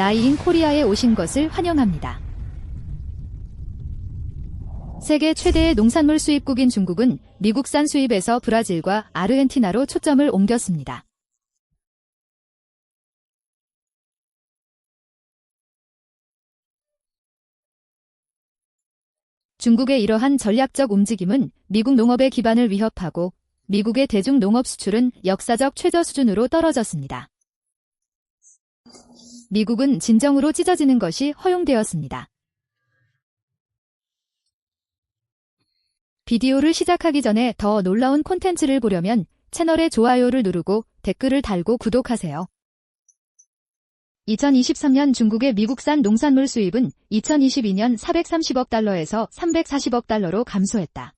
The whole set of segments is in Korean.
나이인 코리아에 오신 것을 환영합니다. 세계 최대의 농산물 수입국인 중국은 미국산 수입에서 브라질과 아르헨티나로 초점을 옮겼습니다. 중국의 이러한 전략적 움직임은 미국 농업의 기반을 위협하고 미국의 대중 농업 수출은 역사적 최저 수준으로 떨어졌습니다. 미국은 진정으로 찢어지는 것이 허용되었습니다. 비디오를 시작하기 전에 더 놀라운 콘텐츠를 보려면 채널의 좋아요를 누르고 댓글을 달고 구독하세요. 2023년 중국의 미국산 농산물 수입은 2022년 430억 달러에서 340억 달러로 감소했다.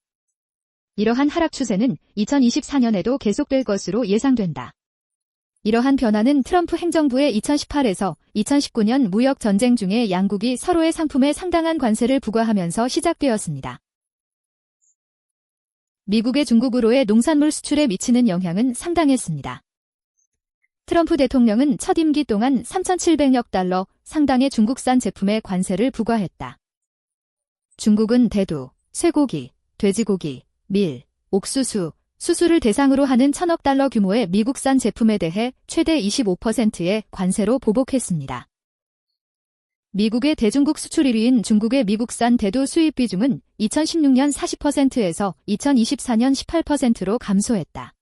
이러한 하락 추세는 2024년에도 계속될 것으로 예상된다. 이러한 변화는 트럼프 행정부의 2018에서 2019년 무역 전쟁 중에 양국이 서로의 상품에 상당한 관세를 부과하면서 시작되었습니다. 미국의 중국으로의 농산물 수출에 미치는 영향은 상당했습니다. 트럼프 대통령은 첫 임기 동안 3,700억 달러 상당의 중국산 제품에 관세를 부과했다. 중국은 대두, 쇠고기, 돼지고기, 밀, 옥수수, 수수를 대상으로 하는 1,000억 달러 규모의 미국산 제품에 대해 최대 25%의 관세로 보복했습니다. 미국의 대중국 수출 1위인 중국의 미국산 대두 수입 비중은 2016년 40%에서 2024년 18%로 감소했다.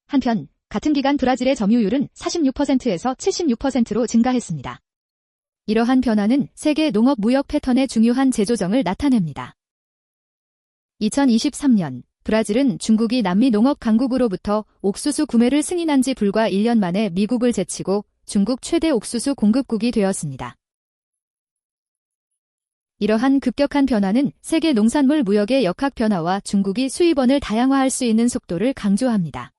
한편 같은 기간 브라질의 점유율은 46%에서 76%로 증가했습니다. 이러한 변화는 세계 농업 무역 패턴의 중요한 재조정을 나타냅니다. 2023년 브라질은 중국이 남미 농업 강국으로부터 옥수수 구매를 승인한 지 불과 1년 만에 미국을 제치고 중국 최대 옥수수 공급국이 되었습니다. 이러한 급격한 변화는 세계 농산물 무역의 역학 변화와 중국이 수입원을 다양화할 수 있는 속도를 강조합니다.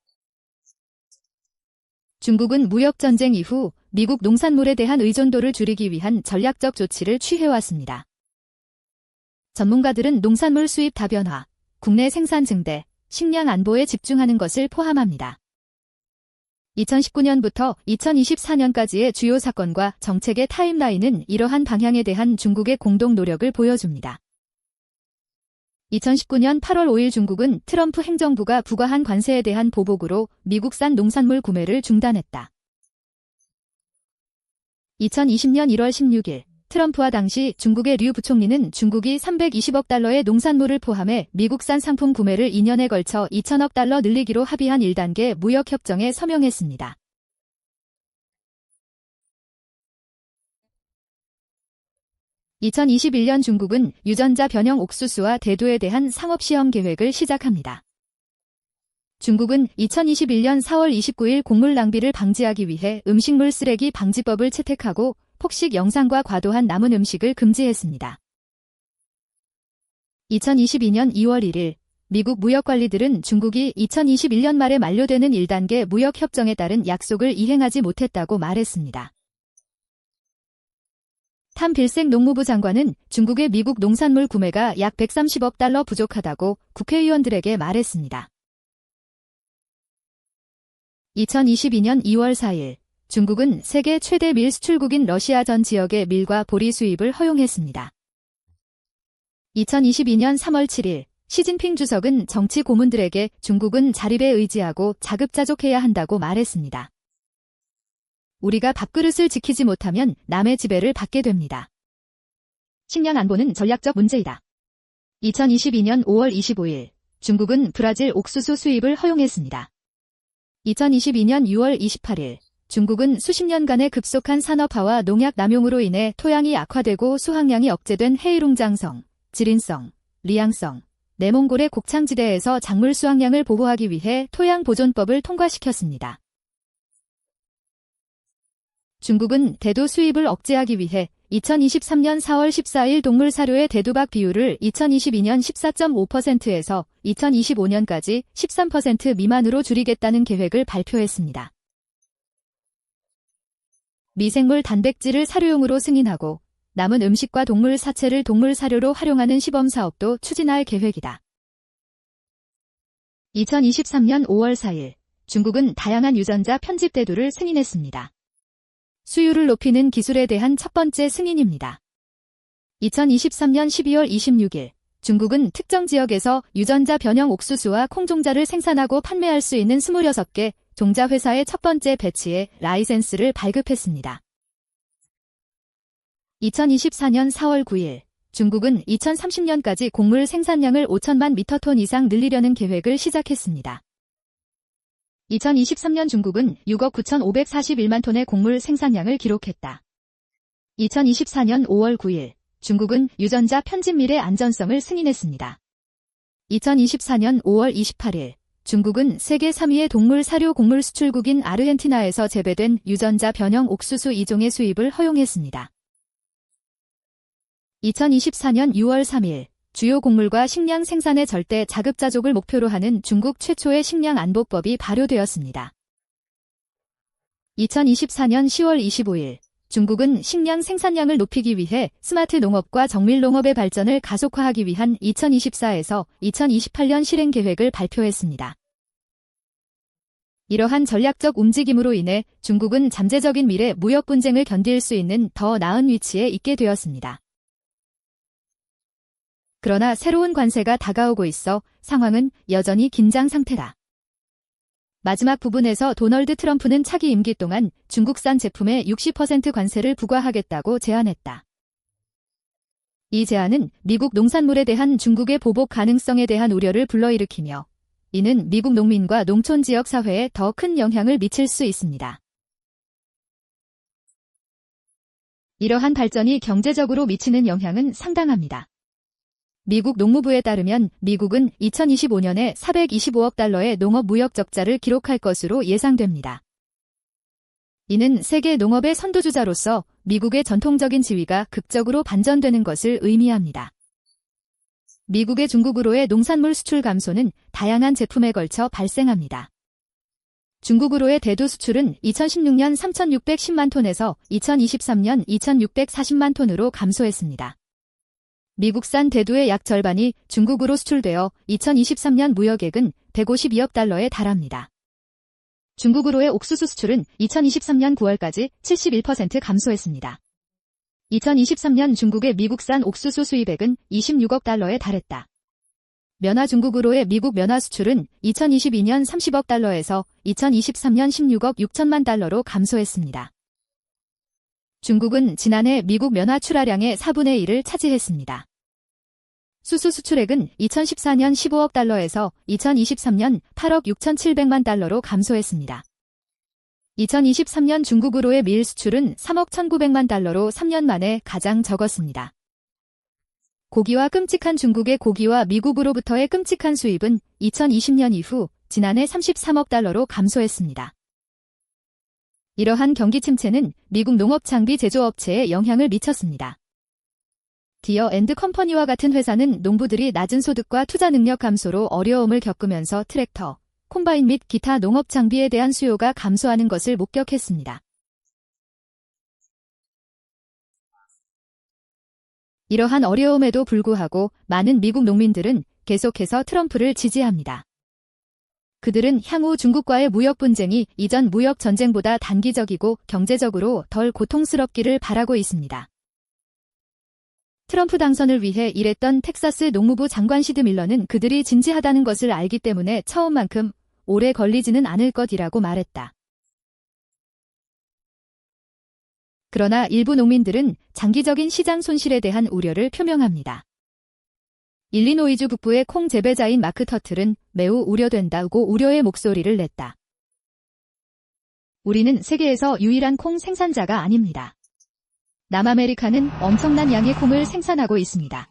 중국은 무역 전쟁 이후 미국 농산물에 대한 의존도를 줄이기 위한 전략적 조치를 취해왔습니다. 전문가들은 농산물 수입 다변화, 국내 생산 증대, 식량 안보에 집중하는 것을 포함합니다. 2019년부터 2024년까지의 주요 사건과 정책의 타임라인은 이러한 방향에 대한 중국의 공동 노력을 보여줍니다. 2019년 8월 5일 중국은 트럼프 행정부가 부과한 관세에 대한 보복으로 미국산 농산물 구매를 중단했다. 2020년 1월 16일 트럼프와 당시 중국의 류 부총리는 중국이 320억 달러의 농산물을 포함해 미국산 상품 구매를 2년에 걸쳐 2천억 달러 늘리기로 합의한 1단계 무역협정에 서명했습니다. (2021년) 중국은 유전자 변형 옥수수와 대두에 대한 상업시험 계획을 시작합니다. 중국은 2021년 4월 29일 곡물 낭비를 방지하기 위해 음식물 쓰레기 방지법을 채택하고 폭식 영상과 과도한 남은 음식을 금지했습니다. 2022년 2월 1일 미국 무역관리들은 중국이 2021년 말에 만료되는 1단계 무역협정에 따른 약속을 이행하지 못했다고 말했습니다. 탐 빌색 농무부 장관은 중국의 미국 농산물 구매가 약 130억 달러 부족하다고 국회의원들에게 말했습니다. 2022년 2월 4일 중국은 세계 최대 밀 수출국인 러시아 전 지역의 밀과 보리 수입을 허용했습니다. 2022년 3월 7일 시진핑 주석은 정치 고문들에게 중국은 자립에 의지하고 자급자족해야 한다고 말했습니다. 우리가 밥그릇을 지키지 못하면 남의 지배를 받게 됩니다. 식량 안보는 전략적 문제이다. 2022년 5월 25일 중국은 브라질 옥수수 수입을 허용했습니다. 2022년 6월 28일 중국은 수십 년간의 급속한 산업화와 농약 남용으로 인해 토양이 악화되고 수확량이 억제된 헤이룽장성, 지린성, 리양성, 내몽골의 곡창지대에서 작물 수확량을 보호하기 위해 토양보존법을 통과시켰습니다. 중국은 대두 수입을 억제하기 위해 2023년 4월 14일 동물 사료의 대두박 비율을 2022년 14.5%에서 2025년까지 13% 미만으로 줄이겠다는 계획을 발표했습니다. 미생물 단백질을 사료용으로 승인하고 남은 음식과 동물 사체를 동물 사료로 활용하는 시범 사업도 추진할 계획이다. 2023년 5월 4일 중국은 다양한 유전자 편집 대두를 승인했습니다. 수율을 높이는 기술에 대한 첫 번째 승인입니다. 2023년 12월 26일, 중국은 특정 지역에서 유전자 변형 옥수수와 콩종자를 생산하고 판매할 수 있는 26개 종자 회사의 첫 번째 배치에 라이센스를 발급했습니다. 2024년 4월 9일, 중국은 2030년까지 곡물 생산량을 5천만 미터톤 이상 늘리려는 계획을 시작했습니다. 2023년 중국은 6억 9,541만 톤의 곡물 생산량을 기록했다. 2024년 5월 9일, 중국은 유전자 편집밀의 안전성을 승인했습니다. 2024년 5월 28일, 중국은 세계 3위의 동물 사료 곡물 수출국인 아르헨티나에서 재배된 유전자 변형 옥수수 2종의 수입을 허용했습니다. 2024년 6월 3일, 주요 곡물과 식량 생산의 절대 자급자족을 목표로 하는 중국 최초의 식량안보법이 발효되었습니다. 2024년 10월 25일, 중국은 식량 생산량을 높이기 위해 스마트 농업과 정밀 농업의 발전을 가속화하기 위한 2024에서 2028년 실행 계획을 발표했습니다. 이러한 전략적 움직임으로 인해 중국은 잠재적인 미래 무역 분쟁을 견딜 수 있는 더 나은 위치에 있게 되었습니다. 그러나 새로운 관세가 다가오고 있어 상황은 여전히 긴장 상태다. 마지막 부분에서 도널드 트럼프는 차기 임기 동안 중국산 제품에 60% 관세를 부과하겠다고 제안했다. 이 제안은 미국 농산물에 대한 중국의 보복 가능성에 대한 우려를 불러일으키며 이는 미국 농민과 농촌 지역 사회에 더 큰 영향을 미칠 수 있습니다. 이러한 발전이 경제적으로 미치는 영향은 상당합니다. 미국 농무부에 따르면 미국은 2025년에 425억 달러의 농업 무역 적자를 기록할 것으로 예상됩니다. 이는 세계 농업의 선도주자로서 미국의 전통적인 지위가 극적으로 반전되는 것을 의미합니다. 미국의 중국으로의 농산물 수출 감소는 다양한 제품에 걸쳐 발생합니다. 중국으로의 대두 수출은 2016년 3,610만 톤에서 2023년 2,640만 톤으로 감소했습니다. 미국산 대두의 약 절반이 중국으로 수출되어 2023년 무역액은 152억 달러에 달합니다. 중국으로의 옥수수 수출은 2023년 9월까지 71% 감소했습니다. 2023년 중국의 미국산 옥수수 수입액은 26억 달러에 달했다. 면화 중국으로의 미국 면화 수출은 2022년 30억 달러에서 2023년 16억 6천만 달러로 감소했습니다. 중국은 지난해 미국 면화 출하량의 4분의 1을 차지했습니다. 수수 수출액은 2014년 15억 달러에서 2023년 8억 6,700만 달러로 감소했습니다. 2023년 중국으로의 밀 수출은 3억 1,900만 달러로 3년 만에 가장 적었습니다. 고기와 끔찍한 중국의 고기와 미국으로부터의 끔찍한 수입은 2020년 이후 지난해 33억 달러로 감소했습니다. 이러한 경기 침체는 미국 농업 장비 제조업체에 영향을 미쳤습니다. 디어 앤드 컴퍼니와 같은 회사는 농부들이 낮은 소득과 투자 능력 감소로 어려움을 겪으면서 트랙터, 콤바인 및 기타 농업 장비에 대한 수요가 감소하는 것을 목격했습니다. 이러한 어려움에도 불구하고 많은 미국 농민들은 계속해서 트럼프를 지지합니다. 그들은 향후 중국과의 무역 분쟁이 이전 무역 전쟁보다 단기적이고 경제적으로 덜 고통스럽기를 바라고 있습니다. 트럼프 당선을 위해 일했던 텍사스 농무부 장관 시드 밀러는 그들이 진지하다는 것을 알기 때문에 처음만큼 오래 걸리지는 않을 것이라고 말했다. 그러나 일부 농민들은 장기적인 시장 손실에 대한 우려를 표명합니다. 일리노이주 북부의 콩 재배자인 마크 터틀은 매우 우려된다고 우려의 목소리를 냈다. 우리는 세계에서 유일한 콩 생산자가 아닙니다. 남아메리카는 엄청난 양의 콩을 생산하고 있습니다.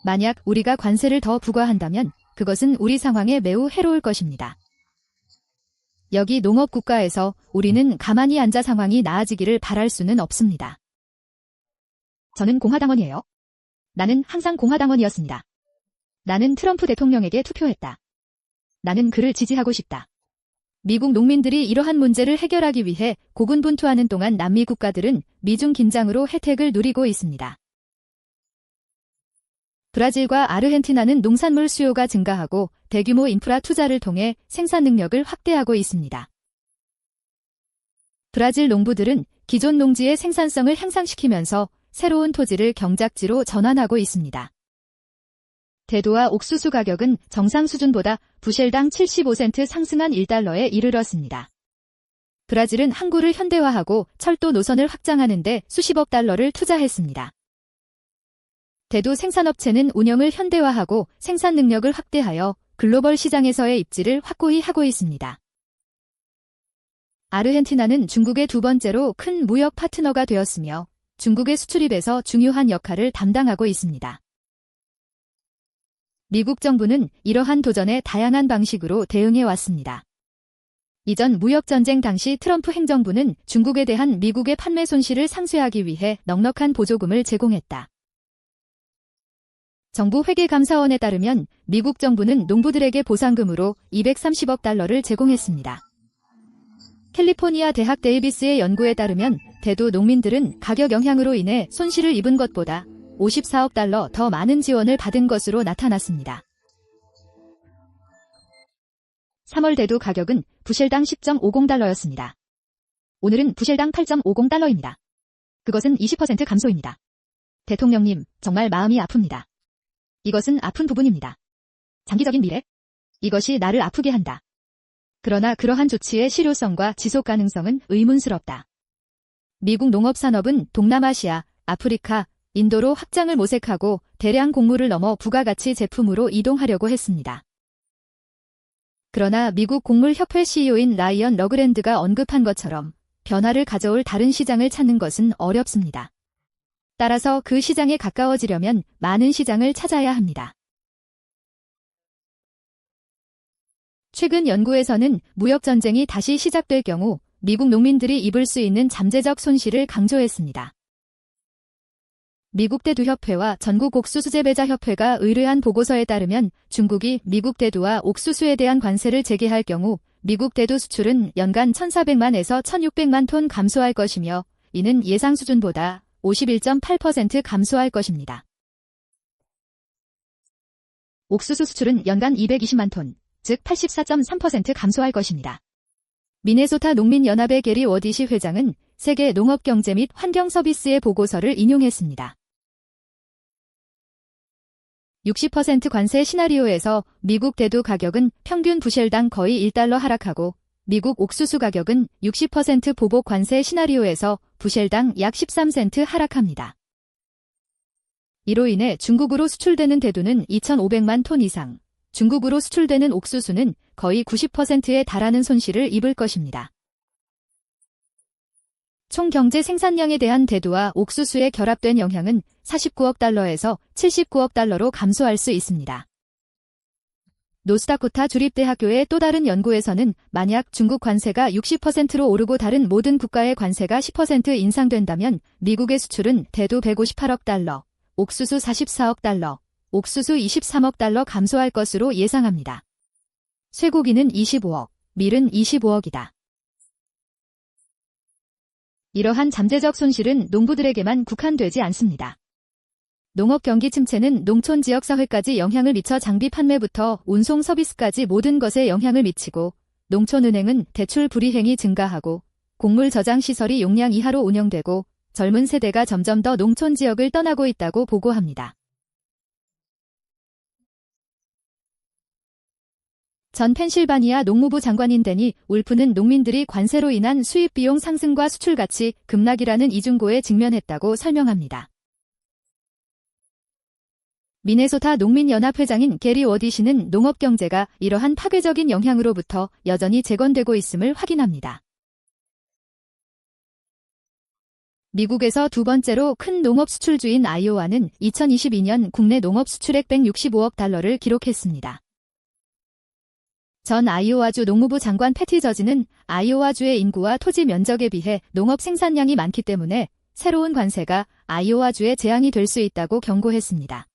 만약 우리가 관세를 더 부과한다면 그것은 우리 상황에 매우 해로울 것입니다. 여기 농업 국가에서 우리는 가만히 앉아 상황이 나아지기를 바랄 수는 없습니다. 저는 공화당원이에요. 나는 항상 공화당원이었습니다. 나는 트럼프 대통령에게 투표했다. 나는 그를 지지하고 싶다. 미국 농민들이 이러한 문제를 해결하기 위해 고군분투하는 동안 남미 국가들은 미중 긴장으로 혜택을 누리고 있습니다. 브라질과 아르헨티나는 농산물 수요가 증가하고 대규모 인프라 투자를 통해 생산 능력을 확대하고 있습니다. 브라질 농부들은 기존 농지의 생산성을 향상시키면서 새로운 토지를 경작지로 전환하고 있습니다. 대두와 옥수수 가격은 정상 수준보다 부셸당 75센트 상승한 1달러에 이르렀습니다. 브라질은 항구를 현대화하고 철도 노선을 확장하는 데 수십억 달러를 투자했습니다. 대두 생산업체는 운영을 현대화하고 생산 능력을 확대하여 글로벌 시장에서의 입지를 확고히 하고 있습니다. 아르헨티나는 중국의 두 번째로 큰 무역 파트너가 되었으며 중국의 수출입에서 중요한 역할을 담당하고 있습니다. 미국 정부는 이러한 도전에 다양한 방식으로 대응해 왔습니다. 이전 무역전쟁 당시 트럼프 행정부는 중국에 대한 미국의 판매 손실을 상쇄하기 위해 넉넉한 보조금을 제공했다. 정부 회계감사원에 따르면 미국 정부는 농부들에게 보상금으로 230억 달러를 제공했습니다. 캘리포니아 대학 데이비스의 연구에 따르면 대두 농민들은 가격 영향으로 인해 손실을 입은 것보다 54억 달러 더 많은 지원을 받은 것으로 나타났습니다. 3월 대두 가격은 부셸당 10.50달러였습니다. 오늘은 부셸당 8.50달러입니다. 그것은 20% 감소입니다. 대통령님, 정말 마음이 아픕니다. 이것은 아픈 부분입니다. 장기적인 미래? 이것이 나를 아프게 한다. 그러나 그러한 조치의 실효성과 지속 가능성은 의문스럽다. 미국 농업산업은 동남아시아, 아프리카, 인도로 확장을 모색하고 대량 곡물을 넘어 부가가치 제품으로 이동하려고 했습니다. 그러나 미국 곡물협회 CEO인 라이언 러그랜드가 언급한 것처럼 변화를 가져올 다른 시장을 찾는 것은 어렵습니다. 따라서 그 시장에 가까워지려면 많은 시장을 찾아야 합니다. 최근 연구에서는 무역전쟁이 다시 시작될 경우 미국 농민들이 입을 수 있는 잠재적 손실을 강조했습니다. 미국 대두협회와 전국 옥수수재배자협회가 의뢰한 보고서에 따르면 중국이 미국 대두와 옥수수에 대한 관세를 재개할 경우 미국 대두 수출은 연간 1,400만에서 1,600만 톤 감소할 것이며 이는 예상 수준보다 51.8% 감소할 것입니다. 옥수수 수출은 연간 220만 톤, 즉 84.3% 감소할 것입니다. 미네소타 농민연합의 게리 워디시 회장은 세계 농업경제 및 환경서비스의 보고서를 인용했습니다. 60% 관세 시나리오에서 미국 대두 가격은 평균 부셸당 거의 1달러 하락하고 미국 옥수수 가격은 60% 보복 관세 시나리오에서 부셸당 약 13센트 하락합니다. 이로 인해 중국으로 수출되는 대두는 2,500만 톤 이상, 중국으로 수출되는 옥수수는 거의 90%에 달하는 손실을 입을 것입니다. 총 경제 생산량에 대한 대두와 옥수수의 결합된 영향은 49억 달러에서 79억 달러로 감소할 수 있습니다. 노스다코타 주립대학교의 또 다른 연구에서는 만약 중국 관세가 60%로 오르고 다른 모든 국가의 관세가 10% 인상된다면 미국의 수출은 대두 158억 달러, 옥수수 44억 달러, 옥수수 23억 달러 감소할 것으로 예상합니다. 쇠고기는 25억, 밀은 25억이다. 이러한 잠재적 손실은 농부들에게만 국한되지 않습니다. 농업 경기 침체는 농촌 지역 사회까지 영향을 미쳐 장비 판매부터 운송 서비스까지 모든 것에 영향을 미치고 농촌은행은 대출 불이행이 증가하고 곡물 저장 시설이 용량 이하로 운영되고 젊은 세대가 점점 더 농촌 지역을 떠나고 있다고 보고합니다. 전 펜실바니아 농무부 장관인 데니 울프는 농민들이 관세로 인한 수입 비용 상승과 수출 가치 급락이라는 이중고에 직면했다고 설명합니다. 미네소타 농민연합 회장인 게리 워디시는 농업 경제가 이러한 파괴적인 영향으로부터 여전히 재건되고 있음을 확인합니다. 미국에서 두 번째로 큰 농업 수출주인 아이오와는 2022년 국내 농업 수출액 165억 달러를 기록했습니다. 전 아이오와주 농무부 장관 패티 저지는 아이오와주의 인구와 토지 면적에 비해 농업 생산량이 많기 때문에 새로운 관세가 아이오와주에 재앙이 될 수 있다고 경고했습니다.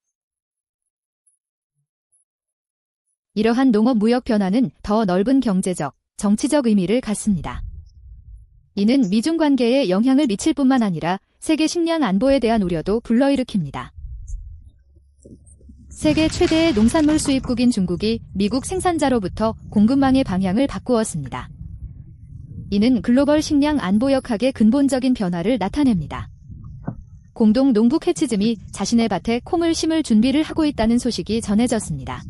이러한 농업 무역 변화는 더 넓은 경제적, 정치적 의미를 갖습니다. 이는 미중 관계에 영향을 미칠 뿐만 아니라 세계 식량 안보에 대한 우려도 불러일으킵니다. 세계 최대의 농산물 수입국인 중국이 미국 생산자로부터 공급망의 방향을 바꾸었습니다. 이는 글로벌 식량 안보 역학의 근본적인 변화를 나타냅니다. 공동 농부 캐치즘이 자신의 밭에 콩을 심을 준비를 하고 있다는 소식이 전해졌습니다.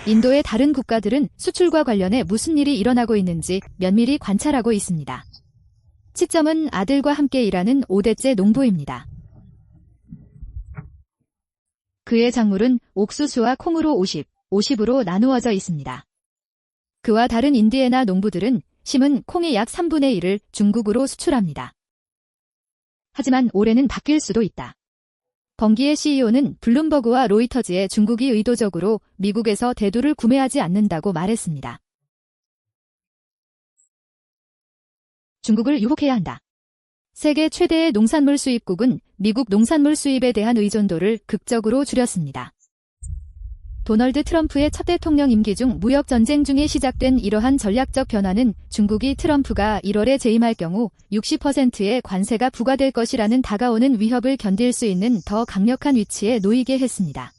인도의 다른 국가들은 수출과 관련해 무슨 일이 일어나고 있는지 면밀히 관찰하고 있습니다. 시점은 아들과 함께 일하는 5대째 농부입니다. 그의 작물은 옥수수와 콩으로 50으로 나누어져 있습니다. 그와 다른 인디애나 농부들은 심은 콩의 약 3분의 1을 중국으로 수출합니다. 하지만 올해는 바뀔 수도 있다. 벙기의 CEO는 블룸버그와 로이터즈에 중국이 의도적으로 미국에서 대두를 구매하지 않는다고 말했습니다. 중국을 유혹해야 한다. 세계 최대의 농산물 수입국은 미국 농산물 수입에 대한 의존도를 극적으로 줄였습니다. 도널드 트럼프의 첫 대통령 임기 중 무역 전쟁 중에 시작된 이러한 전략적 변화는 중국이 트럼프가 1월에 재임할 경우 60%의 관세가 부과될 것이라는 다가오는 위협을 견딜 수 있는 더 강력한 위치에 놓이게 했습니다.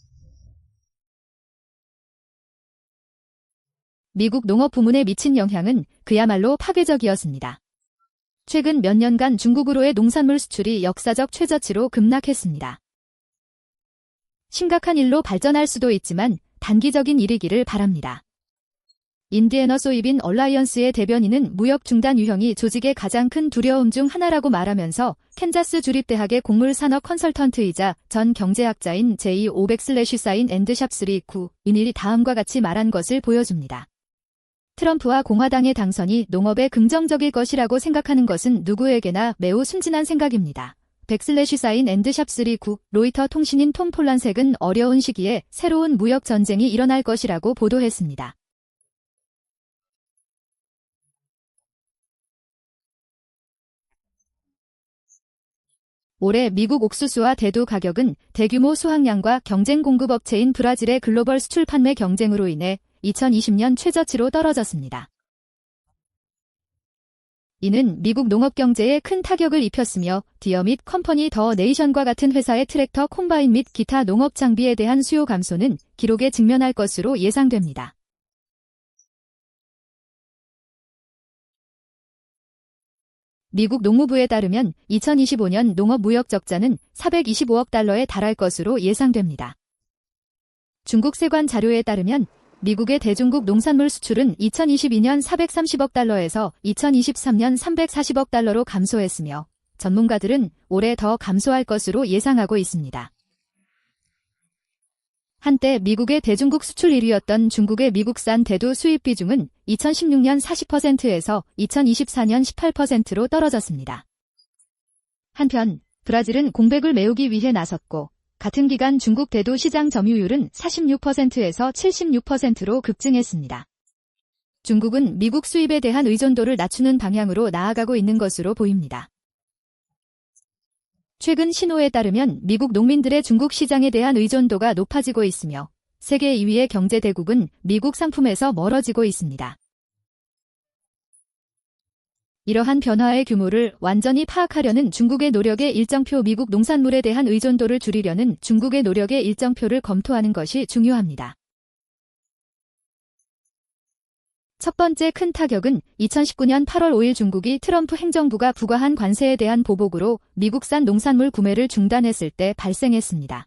미국 농업 부문에 미친 영향은 그야말로 파괴적이었습니다. 최근 몇 년간 중국으로의 농산물 수출이 역사적 최저치로 급락했습니다. 심각한 일로 발전할 수도 있지만 단기적인 일이기를 바랍니다. 인디애나 소이빈 얼라이언스의 대변인은 무역 중단 유형이 조직의 가장 큰 두려움 중 하나라고 말하면서 캔자스 주립대학의 곡물산업 컨설턴트이자 전 경제학자인 제이 오백슬래시사인 앤드샵3 9인일이 다음과 같이 말한 것을 보여줍니다. 트럼프와 공화당의 당선이 농업에 긍정적일 것이라고 생각하는 것은 누구에게나 매우 순진한 생각입니다. 백슬래시사인 앤드샵3 9 로이터 통신인 톰 폴란색은 어려운 시기에 새로운 무역 전쟁이 일어날 것이라고 보도했습니다. 올해 미국 옥수수와 대두 가격은 대규모 수확량과 경쟁 공급업체인 브라질의 글로벌 수출 판매 경쟁으로 인해 2020년 최저치로 떨어졌습니다. 이는 미국 농업 경제에 큰 타격을 입혔으며 디어 및 컴퍼니 더 네이션과 같은 회사의 트랙터 콤바인 및 기타 농업 장비에 대한 수요 감소는 기록에 직면할 것으로 예상됩니다. 미국 농무부에 따르면 2025년 농업 무역 적자는 425억 달러에 달할 것으로 예상됩니다. 중국 세관 자료에 따르면 미국의 대중국 농산물 수출은 2022년 430억 달러에서 2023년 340억 달러로 감소했으며 전문가들은 올해 더 감소할 것으로 예상하고 있습니다. 한때 미국의 대중국 수출 1위였던 중국의 미국산 대두 수입 비중은 2016년 40%에서 2024년 18%로 떨어졌습니다. 한편 브라질은 공백을 메우기 위해 나섰고 같은 기간 중국 대두 시장 점유율은 46%에서 76%로 급증했습니다. 중국은 미국 수입에 대한 의존도를 낮추는 방향으로 나아가고 있는 것으로 보입니다. 최근 신호에 따르면 미국 농민들의 중국 시장에 대한 의존도가 높아지고 있으며 세계 2위의 경제 대국은 미국 상품에서 멀어지고 있습니다. 이러한 변화의 규모를 완전히 파악하려는 중국의 노력의 일정표 미국 농산물에 대한 의존도를 줄이려는 중국의 노력의 일정표를 검토하는 것이 중요합니다. 첫 번째 큰 타격은 2019년 8월 5일 중국이 트럼프 행정부가 부과한 관세에 대한 보복으로 미국산 농산물 구매를 중단했을 때 발생했습니다.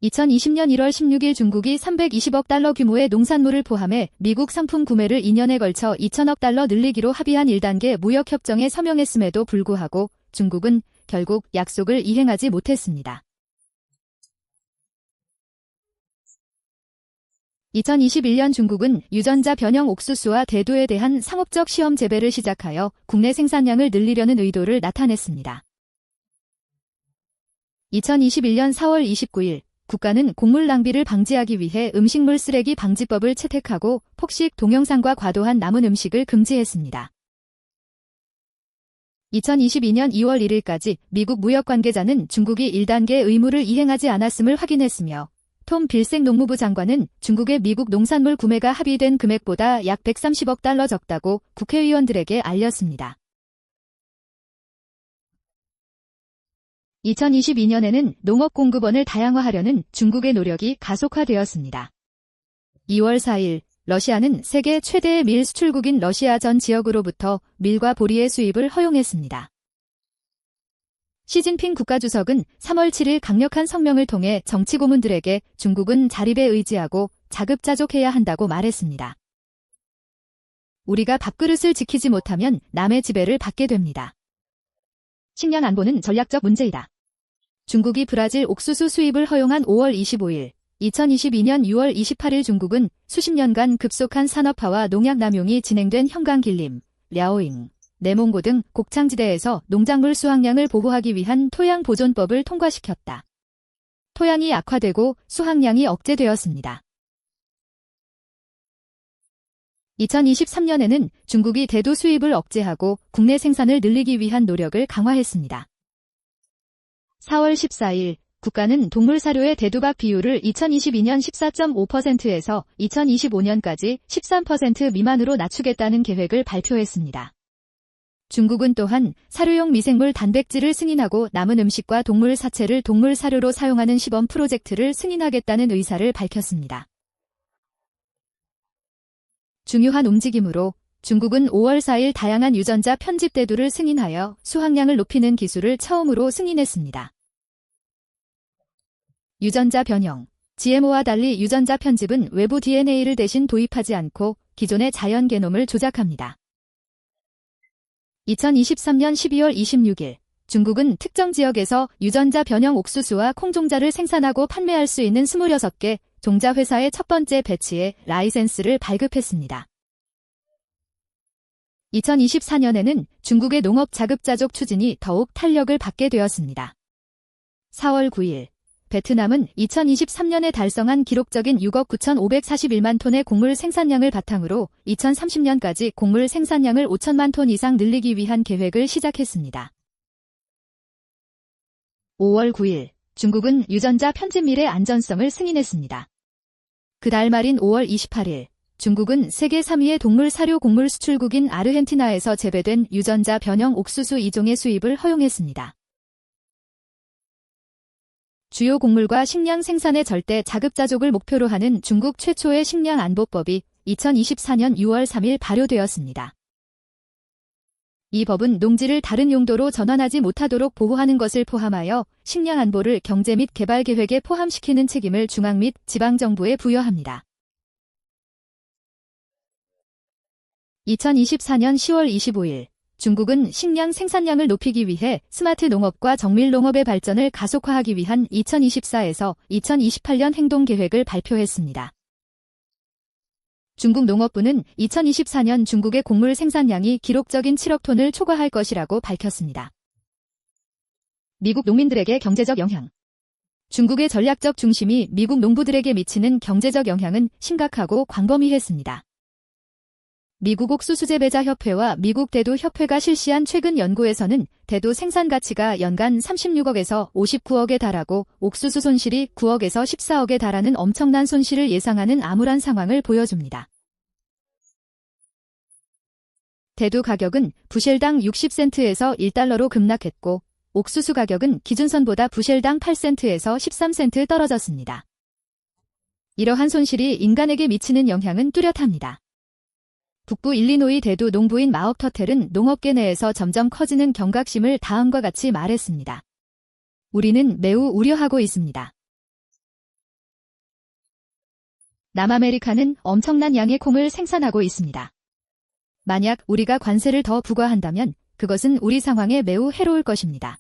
2020년 1월 16일 중국이 320억 달러 규모의 농산물을 포함해 미국 상품 구매를 2년에 걸쳐 2천억 달러 늘리기로 합의한 1단계 무역협정에 서명했음에도 불구하고 중국은 결국 약속을 이행하지 못했습니다. 2021년 중국은 유전자 변형 옥수수와 대두에 대한 상업적 시험 재배를 시작하여 국내 생산량을 늘리려는 의도를 나타냈습니다. 2021년 4월 29일 국가는 곡물 낭비를 방지하기 위해 음식물 쓰레기 방지법을 채택하고 폭식 동영상과 과도한 남은 음식을 금지했습니다. 2022년 2월 1일까지 미국 무역 관계자는 중국이 1단계 의무를 이행하지 않았음을 확인했으며 톰 빌색 농무부 장관은 중국의 미국 농산물 구매가 합의된 금액보다 약 130억 달러 적다고 국회의원들에게 알렸습니다. 2022년에는 농업 공급원을 다양화하려는 중국의 노력이 가속화되었습니다. 2월 4일 러시아는 세계 최대의 밀 수출국인 러시아 전 지역으로부터 밀과 보리의 수입을 허용했습니다. 시진핑 국가주석은 3월 7일 강력한 성명을 통해 정치 고문들에게 중국은 자립에 의지하고 자급자족해야 한다고 말했습니다. 우리가 밥그릇을 지키지 못하면 남의 지배를 받게 됩니다. 식량 안보는 전략적 문제이다. 중국이 브라질 옥수수 수입을 허용한 5월 25일, 2022년 6월 28일 중국은 수십 년간 급속한 산업화와 농약 남용이 진행된 현강길림, 랴오잉, 내몽고 등 곡창지대에서 농작물 수확량을 보호하기 위한 토양보존법을 통과시켰다. 토양이 악화되고 수확량이 억제되었습니다. 2023년에는 중국이 대두 수입을 억제하고 국내 생산을 늘리기 위한 노력을 강화했습니다. 4월 14일 국가는 동물 사료의 대두밥 비율을 2022년 14.5%에서 2025년까지 13% 미만으로 낮추겠다는 계획을 발표했습니다. 중국은 또한 사료용 미생물 단백질을 승인하고 남은 음식과 동물 사체를 동물 사료로 사용하는 시범 프로젝트를 승인하겠다는 의사를 밝혔습니다. 중요한 움직임으로 중국은 5월 4일 다양한 유전자 편집 대두를 승인하여 수확량을 높이는 기술을 처음으로 승인했습니다. 유전자 변형, GMO와 달리 유전자 편집은 외부 DNA를 대신 도입하지 않고 기존의 자연 게놈을 조작합니다. 2023년 12월 26일 중국은 특정 지역에서 유전자 변형 옥수수와 콩종자를 생산하고 판매할 수 있는 26개 종자 회사의 첫 번째 배치에 라이센스를 발급했습니다. 2024년에는 중국의 농업 자급자족 추진이 더욱 탄력을 받게 되었습니다. 4월 9일 베트남은 2023년에 달성한 기록적인 6억 9,541만 톤의 곡물 생산량을 바탕으로 2030년까지 곡물 생산량을 5천만 톤 이상 늘리기 위한 계획을 시작했습니다. 5월 9일 중국은 유전자 편집밀의 안전성을 승인했습니다. 그달 말인 5월 28일 중국은 세계 3위의 동물 사료 곡물 수출국인 아르헨티나에서 재배된 유전자 변형 옥수수 2종의 수입을 허용했습니다. 주요 곡물과 식량 생산의 절대 자급자족을 목표로 하는 중국 최초의 식량안보법이 2024년 6월 3일 발효되었습니다. 이 법은 농지를 다른 용도로 전환하지 못하도록 보호하는 것을 포함하여 식량안보를 경제 및 개발 계획에 포함시키는 책임을 중앙 및 지방정부에 부여합니다. 2024년 10월 25일 중국은 식량 생산량을 높이기 위해 스마트 농업과 정밀 농업의 발전을 가속화하기 위한 2024에서 2028년 행동계획을 발표했습니다. 중국 농업부는 2024년 중국의 곡물 생산량이 기록적인 7억 톤을 초과할 것이라고 밝혔습니다. 미국 농민들에게 경제적 영향. 중국의 전략적 중심이 미국 농부들에게 미치는 경제적 영향은 심각하고 광범위했습니다. 미국 옥수수재배자협회와 미국 대두협회가 실시한 최근 연구에서는 대두 생산 가치가 연간 36억에서 59억에 달하고 옥수수 손실이 9억에서 14억에 달하는 엄청난 손실을 예상하는 암울한 상황을 보여줍니다. 대두 가격은 부셸당 60센트에서 1달러로 급락했고 옥수수 가격은 기준선보다 부셸당 8센트에서 13센트 떨어졌습니다. 이러한 손실이 인간에게 미치는 영향은 뚜렷합니다. 북부 일리노이 대두 농부인 마억 터텔은 농업계 내에서 점점 커지는 경각심을 다음과 같이 말했습니다. 우리는 매우 우려하고 있습니다. 남아메리카는 엄청난 양의 콩을 생산하고 있습니다. 만약 우리가 관세를 더 부과한다면 그것은 우리 상황에 매우 해로울 것입니다.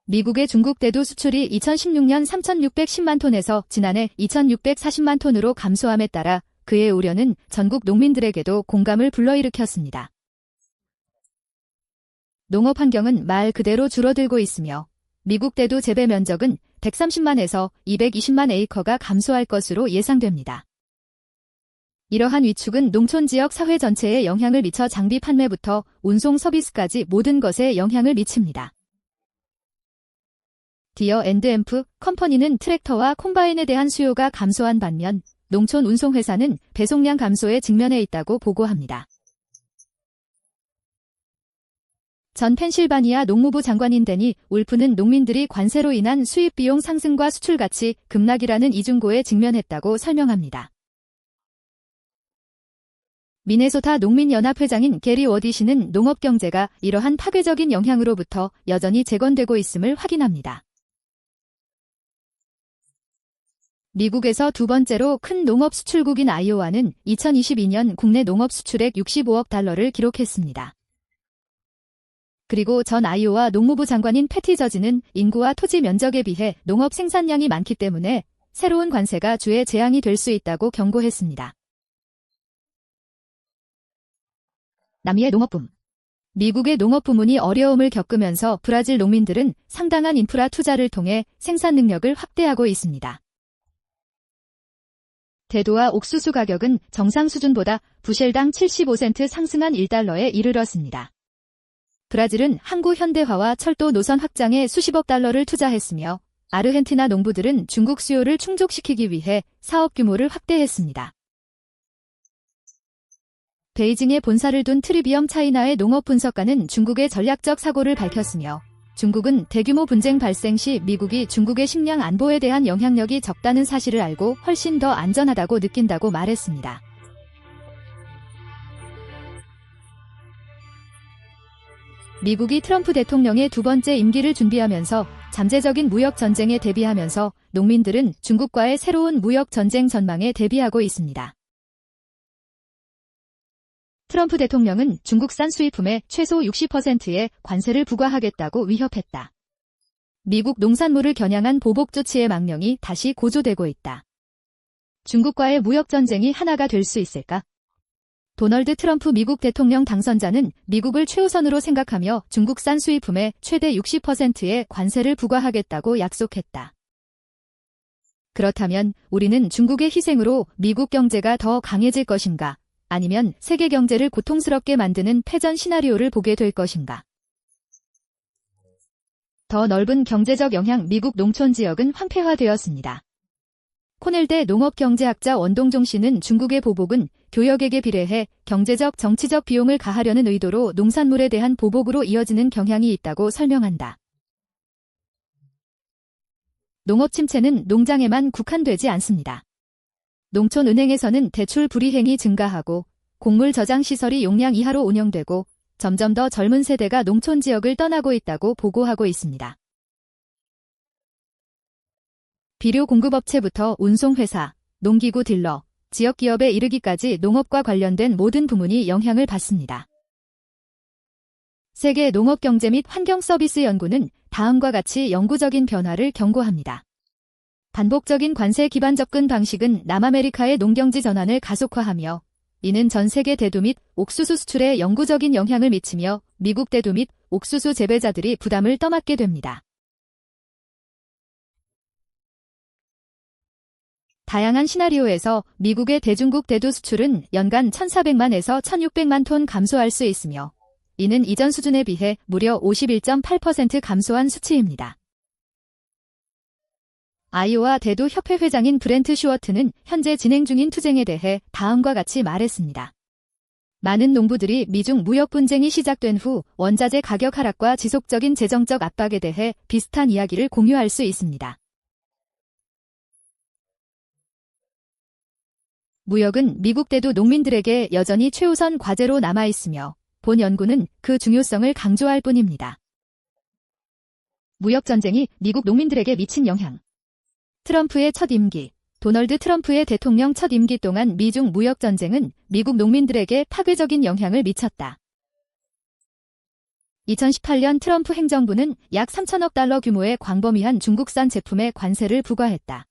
미국의 중국 대두 수출이 2016년 3,610만 톤에서 지난해 2,640만 톤으로 감소함에 따라 그의 우려는 전국 농민들에게도 공감을 불러일으켰습니다. 농업 환경은 말 그대로 줄어들고 있으며 미국 대두 재배 면적은 130만에서 220만 에이커가 감소할 것으로 예상됩니다. 이러한 위축은 농촌 지역 사회 전체에 영향을 미쳐 장비 판매부터 운송 서비스까지 모든 것에 영향을 미칩니다. 디어 앤드 앰프 컴퍼니는 트랙터와 콤바인에 대한 수요가 감소한 반면 농촌 운송회사는 배송량 감소에 직면해 있다고 보고합니다. 전 펜실바니아 농무부 장관인 데니 울프는 농민들이 관세로 인한 수입 비용 상승과 수출 가치 급락이라는 이중고에 직면했다고 설명합니다. 미네소타 농민연합회장인 게리 워디시는 농업 경제가 이러한 파괴적인 영향으로부터 여전히 재건되고 있음을 확인합니다. 미국에서 두 번째로 큰 농업 수출국인 아이오와는 2022년 국내 농업 수출액 65억 달러를 기록했습니다. 그리고 전 아이오와 농무부 장관인 패티 저지는 인구와 토지 면적에 비해 농업 생산량이 많기 때문에 새로운 관세가 주의 재앙이 될 수 있다고 경고했습니다. 남미의 농업붐. 미국의 농업 부문이 어려움을 겪으면서 브라질 농민들은 상당한 인프라 투자를 통해 생산 능력을 확대하고 있습니다. 대두와 옥수수 가격은 정상 수준보다 부셸당 75센트 상승한 1달러에 이르렀습니다. 브라질은 항구 현대화와 철도 노선 확장에 수십억 달러를 투자했으며 아르헨티나 농부들은 중국 수요를 충족시키기 위해 사업 규모를 확대했습니다. 베이징에 본사를 둔 트리비엄 차이나의 농업 분석가는 중국의 전략적 사고를 밝혔으며 중국은 대규모 분쟁 발생 시 미국이 중국의 식량 안보에 대한 영향력이 적다는 사실을 알고 훨씬 더 안전하다고 느낀다고 말했습니다. 미국이 트럼프 대통령의 두 번째 임기를 준비하면서 잠재적인 무역 전쟁에 대비하면서 농민들은 중국과의 새로운 무역 전쟁 전망에 대비하고 있습니다. 트럼프 대통령은 중국산 수입품에 최소 60%의 관세를 부과하겠다고 위협했다. 미국 농산물을 겨냥한 보복 조치의 망령이 다시 고조되고 있다. 중국과의 무역 전쟁이 하나가 될 수 있을까? 도널드 트럼프 미국 대통령 당선자는 미국을 최우선으로 생각하며 중국산 수입품에 최대 60%의 관세를 부과하겠다고 약속했다. 그렇다면 우리는 중국의 희생으로 미국 경제가 더 강해질 것인가? 아니면 세계 경제를 고통스럽게 만드는 패전 시나리오를 보게 될 것인가? 더 넓은 경제적 영향. 미국 농촌 지역은 황폐화되었습니다. 코넬대 농업경제학자 원동종 씨는 중국의 보복은 교역액에 비례해 경제적 정치적 비용을 가하려는 의도로 농산물에 대한 보복으로 이어지는 경향이 있다고 설명한다. 농업 침체는 농장에만 국한되지 않습니다. 농촌 은행에서는 대출 불이행이 증가하고 곡물 저장 시설이 용량 이하로 운영되고 점점 더 젊은 세대가 농촌 지역을 떠나고 있다고 보고하고 있습니다. 비료 공급업체부터 운송회사, 농기구 딜러, 지역기업에 이르기까지 농업과 관련된 모든 부문이 영향을 받습니다. 세계 농업경제 및 환경서비스 연구는 다음과 같이 영구적인 변화를 경고합니다. 반복적인 관세 기반 접근 방식은 남아메리카의 농경지 전환을 가속화하며 이는 전 세계 대두 및 옥수수 수출에 영구적인 영향을 미치며 미국 대두 및 옥수수 재배자들이 부담을 떠맡게 됩니다. 다양한 시나리오에서 미국의 대중국 대두 수출은 연간 1,400만에서 1,600만 톤 감소할 수 있으며 이는 이전 수준에 비해 무려 51.8% 감소한 수치입니다. 아이오와 대두 협회 회장인 브렌트 슈워트는 현재 진행 중인 투쟁에 대해 다음과 같이 말했습니다. 많은 농부들이 미중 무역 분쟁이 시작된 후 원자재 가격 하락과 지속적인 재정적 압박에 대해 비슷한 이야기를 공유할 수 있습니다. 무역은 미국 대두 농민들에게 여전히 최우선 과제로 남아있으며 본 연구는 그 중요성을 강조할 뿐입니다. 무역 전쟁이 미국 농민들에게 미친 영향. 트럼프의 첫 임기, 도널드 트럼프의 대통령 첫 임기 동안 미중 무역 전쟁은 미국 농민들에게 파괴적인 영향을 미쳤다. 2018년 트럼프 행정부는 약 3천억 달러 규모의 광범위한 중국산 제품에 관세를 부과했다.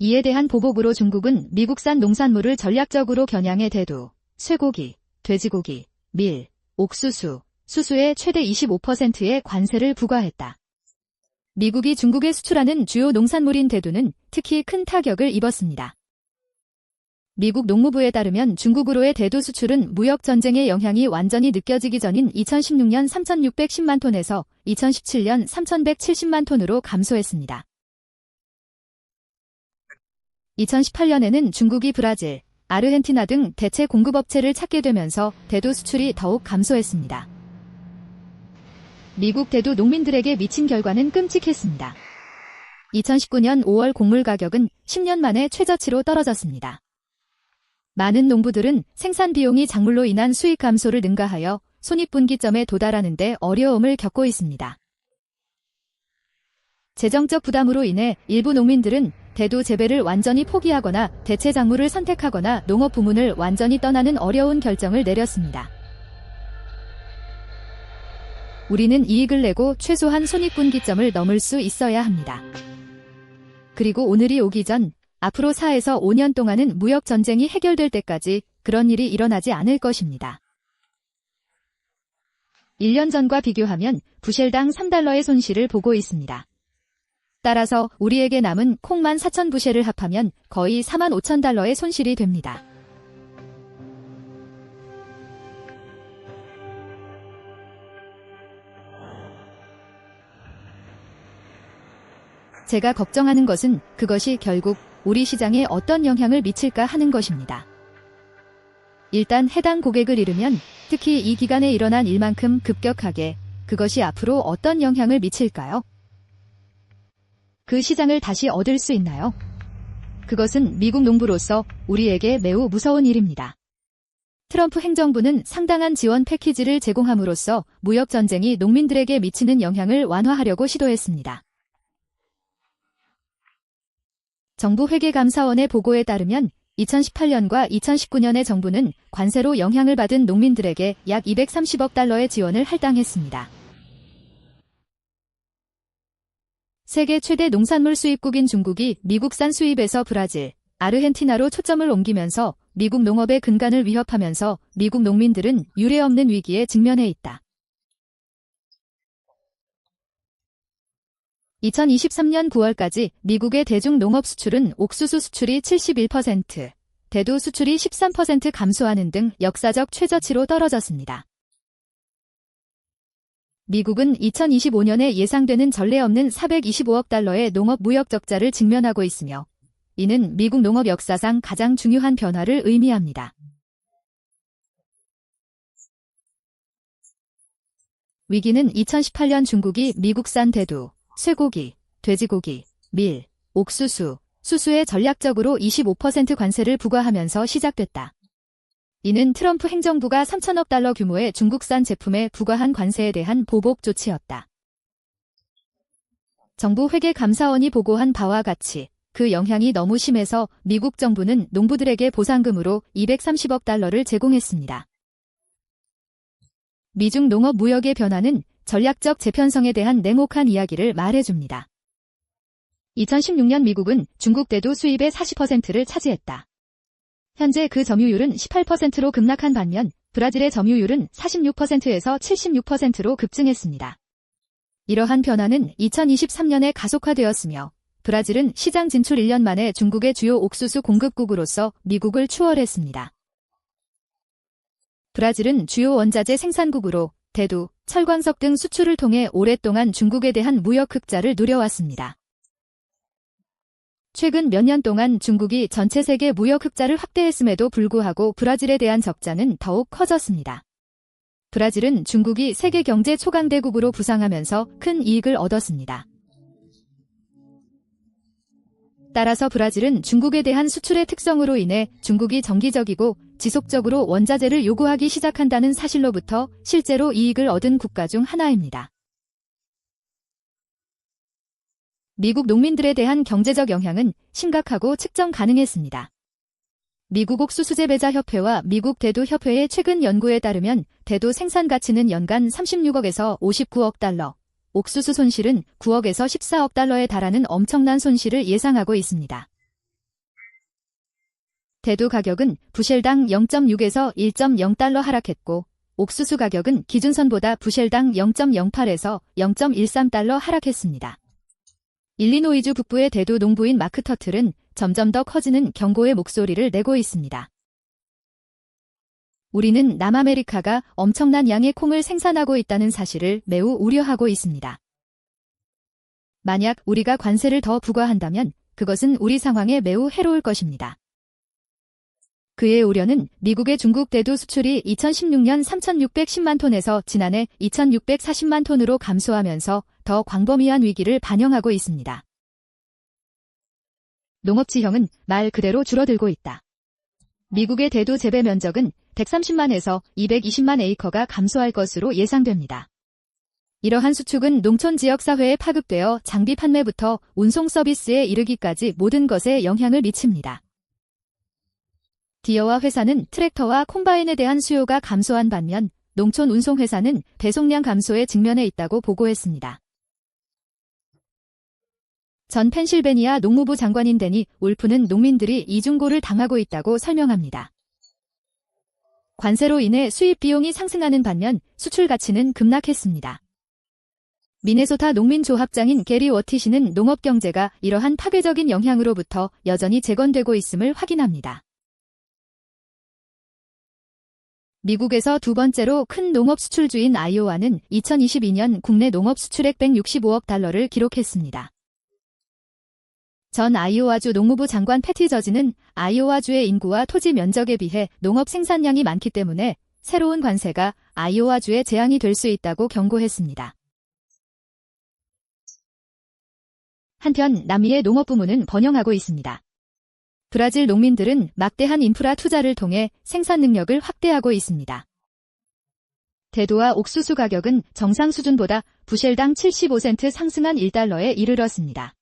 이에 대한 보복으로 중국은 미국산 농산물을 전략적으로 겨냥해 대두, 쇠고기, 돼지고기, 밀, 옥수수, 수수에 최대 25%의 관세를 부과했다. 미국이 중국에 수출하는 주요 농산물인 대두는 특히 큰 타격을 입었습니다. 미국 농무부에 따르면 중국으로의 대두 수출은 무역 전쟁의 영향이 완전히 느껴지기 전인 2016년 3,610만 톤에서 2017년 3,170만 톤으로 감소했습니다. 2018년에는 중국이 브라질, 아르헨티나 등 대체 공급업체를 찾게 되면서 대두 수출이 더욱 감소했습니다. 미국 대두 농민들에게 미친 결과는 끔찍했습니다. 2019년 5월 곡물 가격은 10년 만에 최저치로 떨어졌습니다. 많은 농부들은 생산 비용이 작물로 인한 수익 감소를 능가하여 손익분기점에 도달하는 데 어려움을 겪고 있습니다. 재정적 부담으로 인해 일부 농민들은 대두 재배를 완전히 포기하거나 대체 작물을 선택하거나 농업 부문을 완전히 떠나는 어려운 결정을 내렸습니다. 우리는 이익을 내고 최소한 손익분기점을 넘을 수 있어야 합니다. 그리고 오늘이 오기 전 앞으로 4에서 5년 동안은 무역 전쟁이 해결될 때까지 그런 일이 일어나지 않을 것입니다. 1년 전과 비교하면 부셸당 3달러의 손실을 보고 있습니다. 따라서 우리에게 남은 콩만 4,000부셸을 합하면 거의 45,000달러의 손실이 됩니다. 제가 걱정하는 것은 그것이 결국 우리 시장에 어떤 영향을 미칠까 하는 것입니다. 일단 해당 고객을 잃으면 특히 이 기간에 일어난 일만큼 급격하게 그것이 앞으로 어떤 영향을 미칠까요? 그 시장을 다시 얻을 수 있나요? 그것은 미국 농부로서 우리에게 매우 무서운 일입니다. 트럼프 행정부는 상당한 지원 패키지를 제공함으로써 무역 전쟁이 농민들에게 미치는 영향을 완화하려고 시도했습니다. 정부 회계감사원의 보고에 따르면 2018년과 2019년에 정부는 관세로 영향을 받은 농민들에게 약 230억 달러의 지원을 할당했습니다. 세계 최대 농산물 수입국인 중국이 미국산 수입에서 브라질, 아르헨티나로 초점을 옮기면서 미국 농업의 근간을 위협하면서 미국 농민들은 유례없는 위기에 직면해 있다. 2023년 9월까지 미국의 대중 농업 수출은 옥수수 수출이 71%, 대두 수출이 13% 감소하는 등 역사적 최저치로 떨어졌습니다. 미국은 2025년에 예상되는 전례 없는 425억 달러의 농업 무역 적자를 직면하고 있으며 이는 미국 농업 역사상 가장 중요한 변화를 의미합니다. 위기는 2018년 중국이 미국산 대두, 쇠고기, 돼지고기, 밀, 옥수수, 수수에 전략적으로 25% 관세를 부과하면서 시작됐다. 이는 트럼프 행정부가 3천억 달러 규모의 중국산 제품에 부과한 관세에 대한 보복 조치였다. 정부 회계감사원이 보고한 바와 같이 그 영향이 너무 심해서 미국 정부는 농부들에게 보상금으로 230억 달러를 제공했습니다. 미중 농업 무역의 변화는 전략적 재편성에 대한 냉혹한 이야기를 말해줍니다. 2016년 미국은 중국 대두 수입의 40%를 차지했다. 현재 그 점유율은 18%로 급락한 반면 브라질의 점유율은 46%에서 76%로 급증했습니다. 이러한 변화는 2023년에 가속화되었으며 브라질은 시장 진출 1년 만에 중국의 주요 옥수수 공급국으로서 미국을 추월했습니다. 브라질은 주요 원자재 생산국으로 대두, 철광석 등 수출을 통해 오랫동안 중국에 대한 무역 흑자를 누려왔습니다. 최근 몇 년 동안 중국이 전체 세계 무역 흑자를 확대했음에도 불구하고 브라질에 대한 적자는 더욱 커졌습니다. 브라질은 중국이 세계 경제 초강대국으로 부상하면서 큰 이익을 얻었습니다. 따라서 브라질은 중국에 대한 수출의 특성으로 인해 중국이 정기적이고 지속적으로 원자재를 요구하기 시작한다는 사실로부터 실제로 이익을 얻은 국가 중 하나입니다. 미국 농민들에 대한 경제적 영향은 심각하고 측정 가능했습니다. 미국 옥수수재배자협회와 미국 대두협회의 최근 연구에 따르면 대두 생산 가치는 연간 36억에서 59억 달러, 옥수수 손실은 9억에서 14억 달러에 달하는 엄청난 손실을 예상하고 있습니다. 대두 가격은 부셸당 0.6에서 1.0달러 하락했고 옥수수 가격은 기준선보다 부셸당 0.08에서 0.13달러 하락했습니다. 일리노이주 북부의 대두 농부인 마크 터틀은 점점 더 커지는 경고의 목소리를 내고 있습니다. 우리는 남아메리카가 엄청난 양의 콩을 생산하고 있다는 사실을 매우 우려하고 있습니다. 만약 우리가 관세를 더 부과한다면 그것은 우리 상황에 매우 해로울 것입니다. 그의 우려는 미국의 중국 대두 수출이 2016년 3,610만 톤에서 지난해 2,640만 톤으로 감소하면서 더 광범위한 위기를 반영하고 있습니다. 농업 지형은 말 그대로 줄어들고 있다. 미국의 대두 재배 면적은 130만에서 220만 에이커가 감소할 것으로 예상됩니다. 이러한 수축은 농촌 지역사회에 파급되어 장비 판매부터 운송 서비스에 이르기까지 모든 것에 영향을 미칩니다. 디어와 회사는 트랙터와 콤바인에 대한 수요가 감소한 반면 농촌 운송회사는 배송량 감소에 직면해 있다고 보고했습니다. 전 펜실베니아 농무부 장관인 데니 울프는 농민들이 이중고를 당하고 있다고 설명합니다. 관세로 인해 수입 비용이 상승하는 반면 수출 가치는 급락했습니다. 미네소타 농민조합장인 게리 워티시는 농업 경제가 이러한 파괴적인 영향으로부터 여전히 재건되고 있음을 확인합니다. 미국에서 두 번째로 큰 농업 수출주인 아이오와는 2022년 국내 농업 수출액 165억 달러를 기록했습니다. 전 아이오와주 농무부 장관 패티 저지는 아이오와주의 인구와 토지 면적에 비해 농업 생산량이 많기 때문에 새로운 관세가 아이오와주에 재앙이 될 수 있다고 경고했습니다. 한편 남미의 농업 부문은 번영하고 있습니다. 브라질 농민들은 막대한 인프라 투자를 통해 생산 능력을 확대하고 있습니다. 대두와 옥수수 가격은 정상 수준보다 부셸당 75센트 상승한 1달러에 이르렀습니다.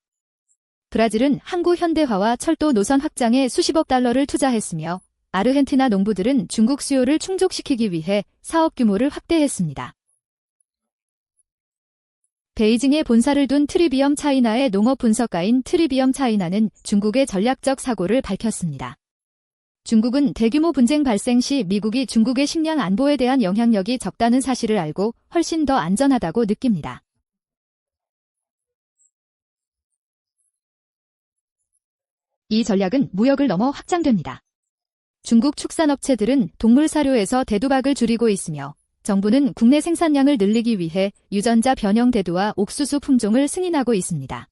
브라질은 항구 현대화와 철도 노선 확장에 수십억 달러를 투자했으며 아르헨티나 농부들은 중국 수요를 충족시키기 위해 사업 규모를 확대했습니다. 베이징에 본사를 둔 트리비엄 차이나의 농업 분석가인 트리비엄 차이나는 중국의 전략적 사고를 밝혔습니다. 중국은 대규모 분쟁 발생 시 미국이 중국의 식량 안보에 대한 영향력이 적다는 사실을 알고 훨씬 더 안전하다고 느낍니다. 이 전략은 무역을 넘어 확장됩니다. 중국 축산업체들은 동물 사료에서 대두박을 줄이고 있으며 정부는 국내 생산량을 늘리기 위해 유전자 변형 대두와 옥수수 품종을 승인하고 있습니다.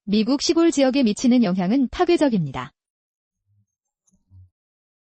미국 시골 지역에 미치는 영향은 파괴적입니다.